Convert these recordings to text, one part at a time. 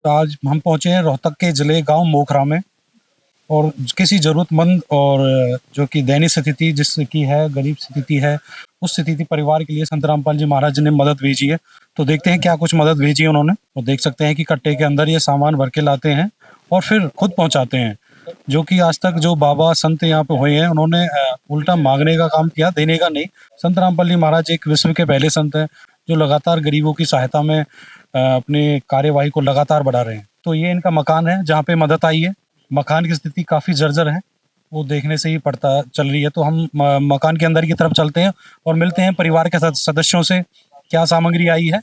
आज हम पहुंचे हैं रोहतक के जिले गांव मोखरा में और किसी ज़रूरतमंद और जो कि दयनीय स्थिति जिसकी है, गरीब स्थिति है, उस स्थिति परिवार के लिए संत रामपाल जी महाराज ने मदद भेजी है। तो देखते हैं क्या कुछ मदद भेजी है उन्होंने। और देख सकते हैं कि कट्टे के अंदर ये सामान भर के लाते हैं और फिर खुद पहुंचाते हैं। जो कि आज तक जो बाबा संत यहाँ पे हुए हैं उन्होंने उल्टा मांगने का काम किया, देने का नहीं। संत रामपाल जी महाराज एक विश्व के पहले संत हैं जो लगातार गरीबों की सहायता में अपनी कार्यवाही को लगातार बढ़ा रहे हैं। तो ये इनका मकान है जहाँ पे मदद आई है। मकान की स्थिति काफ़ी जर्जर है, वो देखने से ही पड़ता चल रही है। तो हम मकान के अंदर की तरफ चलते हैं और मिलते हैं परिवार के सदस्यों से, क्या सामग्री आई है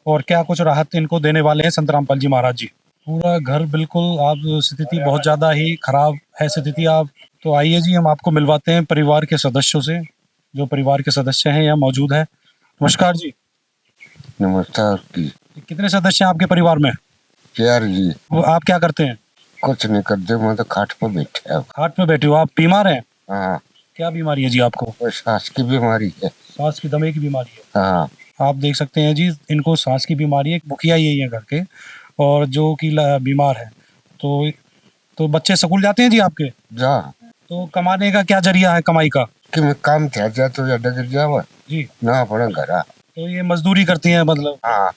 और क्या कुछ राहत इनको देने वाले हैं संत रामपाल जी महाराज जी। पूरा घर बिल्कुल आप स्थिति बहुत ज़्यादा ही खराब है स्थिति। आप तो आइए जी, हम आपको मिलवाते हैं परिवार के सदस्यों से, जो परिवार के सदस्य हैं यहाँ मौजूद है। नमस्कार जी। नमस्कार जी। कितने सदस्य हैं आपके परिवार में? 4 जी। वो आप क्या करते हैं? कुछ नहीं करते, मैं तो खाट पर बैठे हूँ। खाट पे बैठे हो? आप बीमार हैं? हाँ। क्या बीमारी है जी आपको? वो सांस की बीमारी है। सांस की दमे की बीमारी है? हाँ। आप देख सकते हैं जी, इनको सांस की बीमारी है। एक मुखिया यही है घर के और जो कि बीमार है। तो बच्चे स्कूल जाते हैं जी आपके? जा तो कमाने का क्या जरिया है कमाई का? कि मैं काम क्या जा तो ज्यादा गिर जावा जी। ना अपना घर आ। तो ये मजदूरी करती हैं मतलब? हाँ।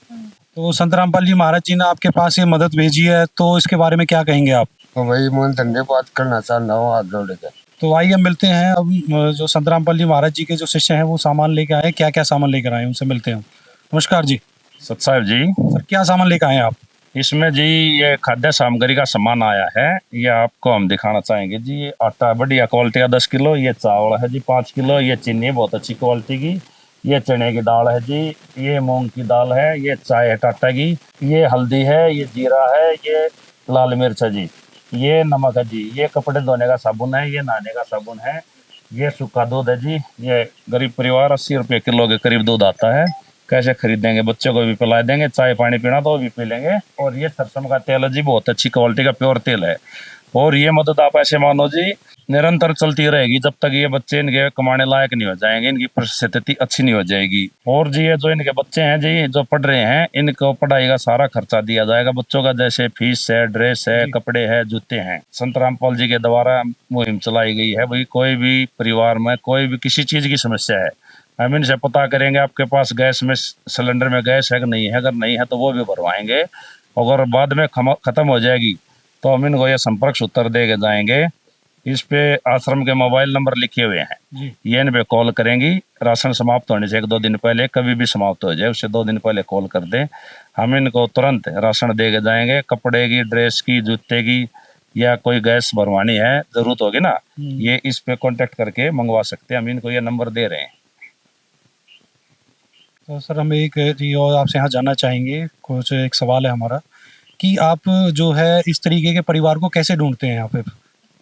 तो संत रामपाल जी महाराज जी ने आपके पास ये मदद भेजी है, तो इसके बारे में क्या कहेंगे आप? तो भाई मैं धन्यवाद करना चाहता हूँ हाथ जोड़ के। तो आइए हम मिलते हैं। अब जो संत रामपाल जी महाराज जी के जो शिष्य हैं वो सामान लेके आए, क्या क्या सामान लेकर आए उनसे मिलते हैं। नमस्कार जी। सत साहब जी, सर क्या सामान लेकर आए आप? इसमें जी ये खाद्य सामग्री का सामान आया है, ये आपको हम दिखाना चाहेंगे जी। ये आटा बढ़िया क्वालिटी का 10 किलो, ये चावल है जी 5 किलो, ये चीनी बहुत अच्छी क्वालिटी की, ये चने की दाल है जी, ये मूंग की दाल है, ये चाय है टाटा की, ये हल्दी है, ये जीरा है, ये लाल मिर्च है जी, ये नमक है जी, ये कपड़े धोने का साबुन है, ये नहाने का साबुन है, ये सूखा दूध है जी। ये गरीब परिवार 80 रुपये किलो के करीब दूध आता है, कैसे खरीदेंगे, बच्चों को भी पिला देंगे, चाय पानी पीना तो भी पी लेंगे। और ये सरसों का तेल है जी, बहुत अच्छी क्वालिटी का प्योर तेल है। और ये मदद आप ऐसे मानो जी निरंतर चलती रहेगी जब तक ये बच्चे इनके कमाने लायक नहीं हो जाएंगे, इनकी परिस्थिति अच्छी नहीं हो जाएगी। और जी ये जो इनके बच्चे हैं जी जो पढ़ रहे हैं, इनको पढ़ाई का सारा खर्चा दिया जाएगा बच्चों का, जैसे फीस है, ड्रेस है, कपड़े है, जूते हैं। संत रामपाल जी के द्वारा मुहिम चलाई गई है भाई, कोई भी परिवार में कोई भी किसी चीज की समस्या है, हम इनसे पता करेंगे आपके पास गैस में सिलेंडर में गैस है कि नहीं है, अगर नहीं है तो वो भी भरवाएंगे। अगर बाद में खत्म हो जाएगी तो हम इनको ये संपर्क सूत्र दे के जाएंगे। इस पे आश्रम के मोबाइल नंबर लिखे हुए हैं, ये इन पे कॉल करेंगी। राशन समाप्त होने से 1-2 दिन पहले, कभी भी समाप्त हो जाए उससे 2 दिन पहले कॉल कर दें, हम इनको तुरंत राशन दे के जाएंगे। कपड़े की, ड्रेस की, जूते की या कोई गैस भरवानी है, जरूरत होगी ना, ये इस पे कांटेक्ट करके मंगवा सकते हैं, हम इनको ये नंबर दे रहे हैं। तो सर हम एक जी और आपसे यहाँ जानना चाहेंगे, कुछ एक सवाल है हमारा कि आप जो है इस तरीके के परिवार को कैसे ढूंढते हैं यहाँ पे?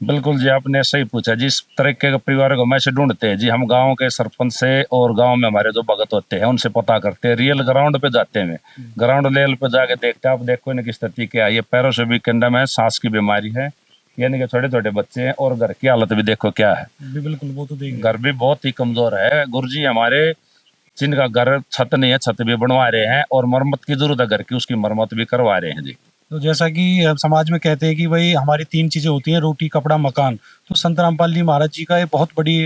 बिल्कुल जी, आपने सही पूछा। जिस तरीके के परिवार को मैं से ढूंढते हैं जी, हम गांव के सरपंच से और गांव में हमारे जो भगत होते हैं उनसे पता करते हैं, रियल ग्राउंड पे जाते हैं, ग्राउंड लेवल पे जाके देखते हैं। आप देखो इनकी स्थिति क्या है, ये पैरों से भी कंडम है, सांस की बीमारी है, यानी कि छोटे छोटे बच्चे हैं, और घर की हालत भी देखो क्या है। बिल्कुल, वो तो देख घर भी बहुत ही कमजोर है। गुरुजी हमारे जिनका घर छत नहीं है, छत भी बनवा रहे हैं, और मरम्मत की जरूरत है घर की, उसकी मरम्मत भी करवा रहे हैं जी। तो जैसा कि समाज में कहते हैं कि भाई हमारी 3 चीज़ें होती हैं, रोटी, कपड़ा, मकान। तो संत रामपाल जी महाराज जी का ये बहुत बड़ी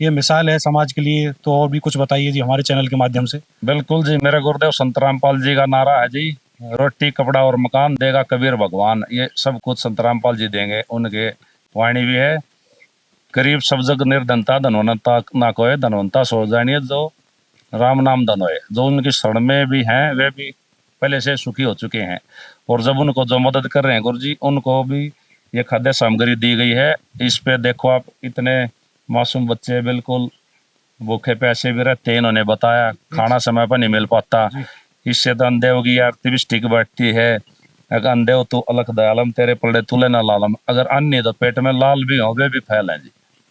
ये मिसाल है समाज के लिए। तो और भी कुछ बताइए जी हमारे चैनल के माध्यम से। बिल्कुल जी, मेरे गुरुदेव संत रामपाल जी का नारा है जी, रोटी कपड़ा और मकान देगा कबीर भगवान। ये सब कुछ संत रामपाल जी देंगे, उनके वाणी भी है, गरीब सब जग निर्धनता धनवंता ना कोय, धनवंता सो जानिए जो राम नाम धन होए। जो उनकी शरण में भी हैं वे भी पहले से सुखी हो चुके हैं, और जब उनको जो मदद कर रहे हैं गुरु जी, उनको भी ये खाद्य सामग्री दी गई है। इस पे देखो आप, इतने मासूम बच्चे बिल्कुल भूखे प्यासे भी रहते हैं। इन्होंने बताया खाना समय पर नहीं मिल पाता, इससे तो अंधे होगी आरती भी स्टिक बैठती है। अगर अंधे हो तो अलख दयालम, तेरे पलड़े तुले ना लालम। अगर अन्य तो पेट में लाल भी हो, वे भी फैल है जी।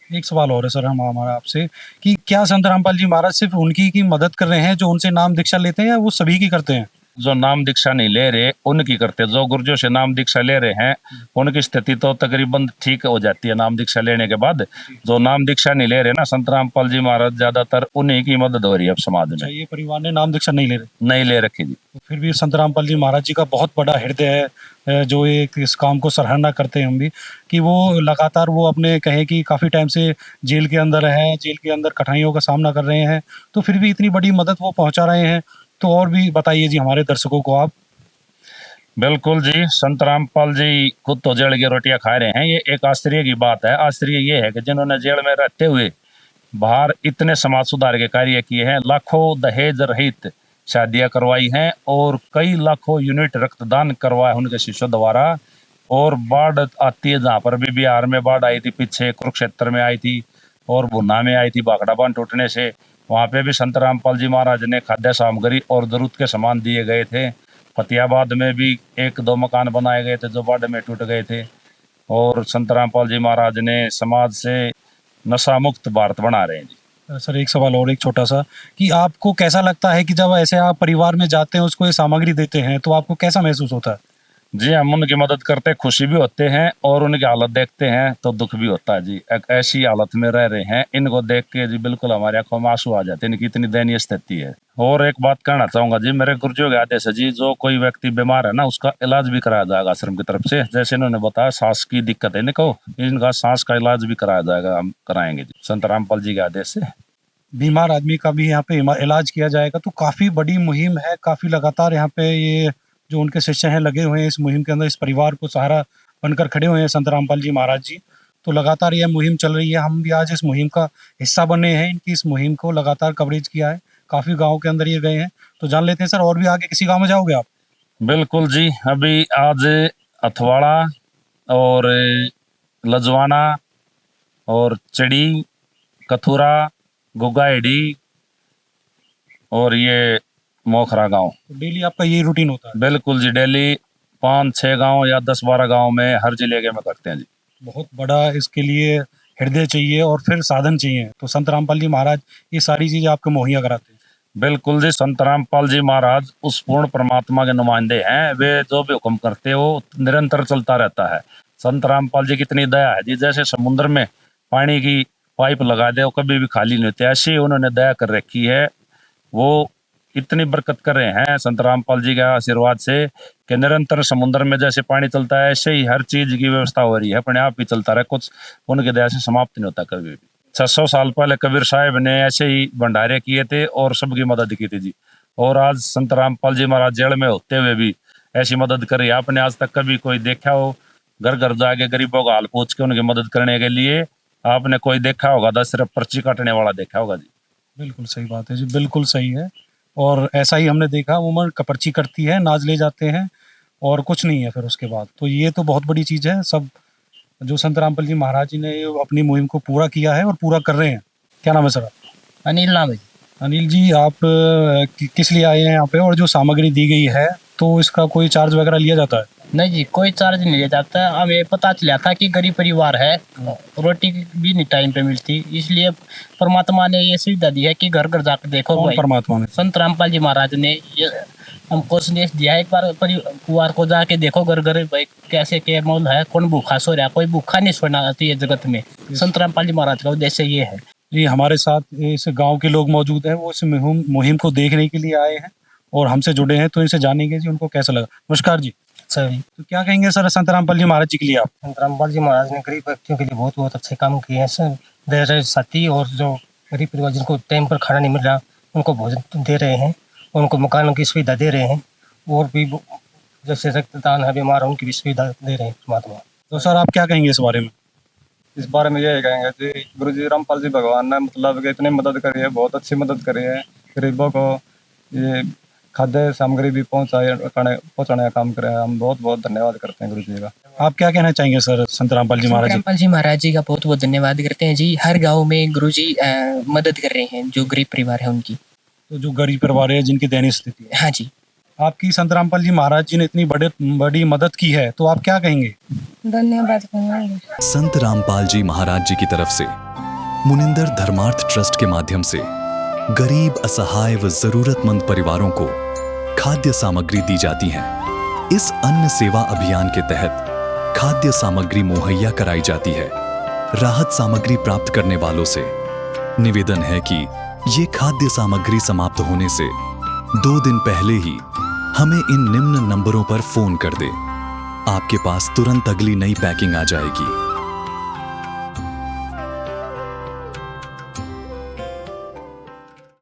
एक सवाल और है सर हमारा आपसे कि क्या संत रामपाल जी महाराज सिर्फ उनकी की मदद कर रहे हैं जो उनसे नाम दीक्षा लेते हैं, या वो सभी की करते हैं? जो नाम दीक्षा नहीं ले रहे उनकी करते, जो गुरुजों से नाम दीक्षा ले रहे हैं उनकी स्थिति तो तकरीबन ठीक हो जाती है नाम दीक्षा लेने के बाद। जो नाम दीक्षा नहीं ले रहे ना संत रामपाल जी महाराज, ज्यादातर उन्हीं की मदद हो रही है अब समाज में। ये परिवार ने नाम दीक्षा नहीं ले रहे, नहीं ले रखी जी। तो फिर भी संत रामपाल जी महाराज जी का बहुत बड़ा हृदय है, जो एक इस काम को सराहना करते हैं हम भी, कि वो लगातार वो अपने कहें कि काफ़ी टाइम से जेल के अंदर है, जेल के अंदर कठिनाइयों का सामना कर रहे हैं, तो फिर भी इतनी बड़ी मदद वो पहुंचा रहे हैं। तो और भी बताइए जी हमारे दर्शकों को आप। बिल्कुल जी, संत रामपाल जी खुद तो जेल की रोटियां खा रहे हैं, ये एक आश्चर्य की बात है। आश्चर्य ये है कि जिन्होंने जेल में रहते हुए बाहर इतने समाज सुधार के कार्य किए हैं, लाखों दहेज रहित शादियां करवाई हैं और कई लाखों यूनिट रक्तदान करवाए उनके शिष्यों द्वारा। और बाढ़ आती है जहाँ पर भी, बिहार में बाढ़ आई थी, पीछे कुरुक्षेत्र में आई थी और भुन्ना में आई थी भाखड़ा बांध टूटने से, वहाँ पे भी संत रामपाल जी महाराज ने खाद्य सामग्री और जरूरत के सामान दिए गए थे। फतेहाबाद में भी 1-2 मकान बनाए गए थे जो बाढ़ में टूट गए थे। और संत रामपाल जी महाराज ने समाज से नशा मुक्त भारत बना रहे हैं जी। सर एक सवाल और, एक छोटा सा, कि आपको कैसा लगता है कि जब ऐसे आप परिवार में जाते हैं उसको ये सामग्री देते हैं तो आपको कैसा महसूस होता है? जी, हम उनकी मदद करते खुशी भी होते हैं और उनकी हालत देखते हैं तो दुख भी होता है जी। एक ऐसी हालत में रह रहे हैं, इनको देख के जी बिल्कुल हमारे आंखों में आंसू आ जाते हैं, इनकी इतनी दयनीय स्थिति है। और एक बात कहना चाहूंगा जी, मेरे गुरुजियों के आदेश है जी, जो कोई व्यक्ति बीमार है ना उसका इलाज भी कराया जाएगा आश्रम की तरफ से। जैसे इन्होंने बताया सांस की दिक्कत है इनको, इनका सांस का इलाज भी कराया जाएगा, हम कराएंगे जी संत रामपाल जी के आदेश से। बीमार आदमी का भी यहाँ पे इलाज किया जाएगा, तो काफ़ी बड़ी मुहिम है, काफ़ी लगातार यहाँ पे ये जो उनके शिष्य हैं लगे हुए हैं इस मुहिम के अंदर, इस परिवार को सहारा बनकर खड़े हुए हैं संत रामपाल जी महाराज जी। तो लगातार यह मुहिम चल रही है, हम भी आज इस मुहिम का हिस्सा बने हैं, इनकी इस मुहिम को लगातार कवरेज किया है, काफ़ी गाँव के अंदर ये गए हैं। तो जान लेते हैं सर, और भी आगे किसी गाँव में जाओगे आप? बिल्कुल जी, अभी आज अथवाड़ा और लजवाना और चड़ी, कथुरा, गुगाहेड़ी और ये मोखरा गांव। तो डेली आपका ये रूटीन होता है? बिल्कुल जी, डेली 5-6 गांव या 10-12 गांव में हर जिले के में करते हैं जी। बहुत बड़ा इसके लिए हृदय चाहिए और फिर साधन चाहिए, तो संत रामपाल जी महाराज ये सारी चीज़ें आपको मुहैया कराते हैं। बिल्कुल जी, संत रामपाल जी महाराज उस पूर्ण परमात्मा के नुमाइंदे हैं, वे जो भी हुक्म करते हो निरंतर चलता रहता है। संत रामपाल जी की इतनी दया है जी, जैसे समुद्र में पानी की पाइप लगा दे वो कभी भी खाली नहीं होती, ऐसी उन्होंने दया कर रखी है। वो इतनी बरकत कर रहे हैं संत रामपाल जी के आशीर्वाद से कि निरंतर समुद्र में जैसे पानी चलता है ऐसे ही हर चीज की व्यवस्था हो रही है, अपने आप ही चलता रहे, कुछ उनके दया से समाप्त नहीं होता कभी भी। 600 साल पहले कबीर साहब ने ऐसे ही भंडारे किए थे और सबकी मदद की थी जी। और आज संत रामपाल जी महाराज जेल में होते हुए भी ऐसी मदद करी। आपने आज तक कभी कोई देखा हो घर घर जाके गरीबों का हाल पूछ के उनकी मदद करने के लिए? आपने कोई देखा होगा तो सिर्फ पर्ची काटने वाला देखा होगा जी। बिल्कुल सही बात है जी, बिल्कुल सही है। और ऐसा ही हमने देखा, उमर पर्ची कटती है, नाज ले जाते हैं और कुछ नहीं है फिर उसके बाद। तो ये तो बहुत बड़ी चीज़ है, सब जो संत रामपाल जी महाराज जी ने अपनी मुहिम को पूरा किया है और पूरा कर रहे हैं। क्या नाम है सर? अनिल नाम है। अनिल जी, आप किस लिए आए हैं यहाँ पे, और जो सामग्री दी गई है तो इसका कोई चार्ज वगैरह लिया जाता है? नहीं जी, कोई चार्ज नहीं लिया जाता। हमें पता चला था कि गरीब परिवार है, रोटी भी नहीं टाइम पे मिलती, इसलिए परमात्मा ने ये सुविधा दी है कि घर घर जाकर देखो। कौन परमात्मा ने? संत रामपाल जी महाराज ने ये हमको संदेश दिया है, एक बार परिवार को जाके देखो घर घर, भाई कैसे क्या माहौल है, कौन भूखा सो रहा है, कोई भूखा नहीं सोना चाहिए जगत में। संत रामपाल जी महाराज का उद्देश्य ये है जी। हमारे साथ इस गांव के लोग मौजूद हैं, वो इस मुहिम को देखने के लिए आए हैं और हमसे जुड़े हैं, तो इनसे जानेंगे जी उनको कैसा लगा। नमस्कार जी। सर, तो क्या कहेंगे सर संत रामपाल जी महाराज जी के लिए आप? संत रामपाल जी महाराज ने गरीब व्यक्तियों के लिए बहुत बहुत अच्छे काम किए हैं सर। दे रहे साथी और जो गरीब परिवार जिनको टाइम पर खाना नहीं मिल रहा उनको भोजन दे रहे हैं, उनको मकानों की सुविधा दे रहे हैं, और भी जैसे रक्तदान है, बीमार उनकी भी सुविधा दे रहे हैं परमात्मा। तो सर आप क्या कहेंगे इस बारे में? इस बारे में ये कहेंगे जी, गुरु जी रामपाल जी भगवान ने मतलब कि इतनी मदद करी है, बहुत अच्छी मदद करी है। गरीबों को ये खाद्य सामग्री भी पहुंचाने का काम करे। हम बहुत बहुत धन्यवाद करते हैं गुरु जी का। आप क्या कहना चाहेंगे सर संत रामपाल जी महाराज जी? रामपाल जी महाराज जी का बहुत बहुत धन्यवाद करते हैं जी। हर गांव में गुरु जी मदद कर रहे हैं जो गरीब परिवार है उनकी। तो जो गरीब परिवार है जिनकी दयनीय स्थिति है, हाँ जी। आपकी संत रामपाल जी महाराज जी ने इतनी बड़ी मदद की है, तो आप क्या कहेंगे? धन्यवाद। संत रामपाल जी महाराज जी की तरफ से मुनिंदर धर्मार्थ ट्रस्ट के माध्यम से गरीब, असहाय व जरूरतमंद परिवारों को खाद्य सामग्री दी जाती हैं। इस अन्न सेवा अभियान के तहत खाद्य सामग्री मुहैया कराई जाती है। राहत सामग्री प्राप्त करने वालों से निवेदन है कि ये खाद्य सामग्री समाप्त होने से 2 दिन पहले ही हमें इन निम्न नंबरों पर फोन कर दे। आपके पास तुरंत अगली नई पैकिंग आ जाएगी।